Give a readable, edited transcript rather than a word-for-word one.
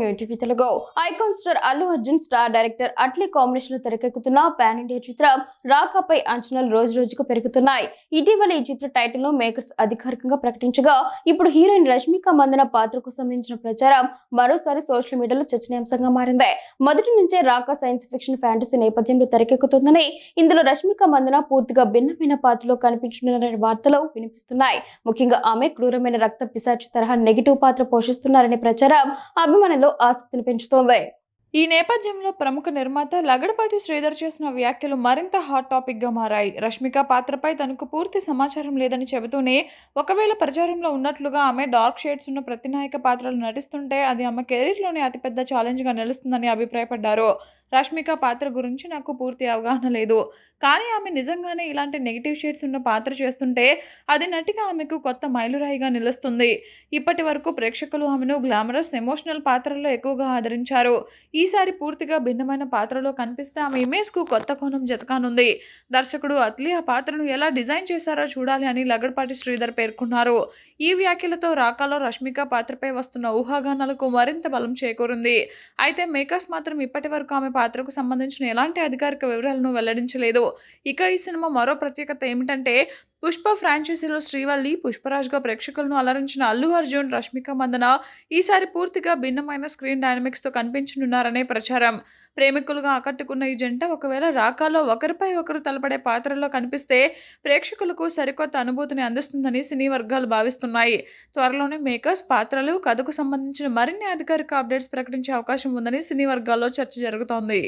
New TV Telugu. Icon star Allu Arjun star director Atlee combination లో తెరకెక్కుతున్న pan India చిత్రం రాకాపై అంచనాలు రోజు రోజుకు పెరుగుతున్నాయి. ఇటీవల ఈ చిత్ర టైటిల్ ను మేకర్స్ అధికారికంగా ప్రకటించగా ఇప్పుడు హీరోయిన్ రష్మిక మందన పాత్రకు సంబంధించిన ప్రచారం మరోసారి సోషల్ మీడియాలో చర్చనీయాంశంగా మారింది. మొదటి నుంచే రాకా సైన్స్ ఫిక్షన్ ఫ్యాంటసీ నేపథ్యంలో తెరకెక్కుతుందని, ఇందులో రష్మిక మందన పూర్తిగా భిన్నమైన పాత్రలో కనిపించనున్న వార్తలు వినిపిస్తున్నాయి. ముఖ్యంగా ఆమె క్రూరమైన రక్త పిశాచి తరహా నెగిటివ్ పాత్ర పోషిస్తున్నారనే ప్రచారం అభిమానుల్లో ఆసక్తిని పెంచుతోంది. ఈ నేపథ్యంలో ప్రముఖ నిర్మాత లగడపాటి శ్రీధర్ చేసిన వ్యాఖ్యలు మరింత హాట్ టాపిక్గా మారాయి. రష్మిక పాత్రపై తనకు పూర్తి సమాచారం లేదని చెబుతూనే, ఒకవేళ ప్రచారంలో ఉన్నట్లుగా ఆమె డార్క్ షేడ్స్ ఉన్న ప్రతినాయక పాత్రలు నటిస్తుంటే అది ఆమె కెరీర్లోనే అతిపెద్ద ఛాలెంజ్గా నిలుస్తుందని అభిప్రాయపడ్డారు. రష్మిక పాత్ర గురించి నాకు పూర్తి అవగాహన లేదు, కానీ ఆమె నిజంగానే ఇలాంటి నెగిటివ్ షేడ్స్ ఉన్న పాత్ర చేస్తుంటే అది నటిగా ఆమెకు కొత్త మైలురాయిగా నిలుస్తుంది. ఇప్పటి వరకు ప్రేక్షకులు ఆమెను గ్లామరస్ ఎమోషనల్ పాత్రల్లో ఎక్కువగా ఆదరించారు. ఈసారి పూర్తిగా భిన్నమైన పాత్రలో కనిపిస్తే ఆమె ఇమేజ్కు కొత్త కోణం జతకానుంది. దర్శకుడు అట్లీ ఆ పాత్రను ఎలా డిజైన్ చేశారో చూడాలి అని లగడపాటి శ్రీధర్ పేర్కొన్నారు. ఈ వ్యాఖ్యలతో రాకాలో రష్మిక పాత్రపై వస్తున్న ఊహాగానాలకు మరింత బలం చేకూరింది. అయితే మేకర్స్ మాత్రం ఇప్పటి వరకు ఆమె పాత్రకు సంబంధించిన ఎలాంటి అధికారిక వివరాలను వెల్లడించలేదు. ఇక ఈ సినిమా మరో ప్రత్యేకత ఏమిటంటే, పుష్ప ఫ్రాంచైజీలో శ్రీవల్లి, పుష్పరాజ్గా ప్రేక్షకులను అలరించిన అల్లు అర్జున్, రష్మిక మందన ఈసారి పూర్తిగా భిన్నమైన స్క్రీన్ డైనమిక్స్తో కనిపించనున్నారనే ప్రచారం. ప్రేమికులుగా ఆకట్టుకున్న ఈ జంట ఒకవేళ రాకాలో ఒకరిపై ఒకరు తలపడే పాత్రల్లో కనిపిస్తే ప్రేక్షకులకు సరికొత్త అనుభూతిని అందిస్తుందని సినీ వర్గాలు భావిస్తున్నాయి. త్వరలోనే మేకర్స్ పాత్రలు, కథకు సంబంధించిన మరిన్ని అధికారిక అప్డేట్స్ ప్రకటించే అవకాశం ఉందని సినీ వర్గాల్లో చర్చ జరుగుతోంది.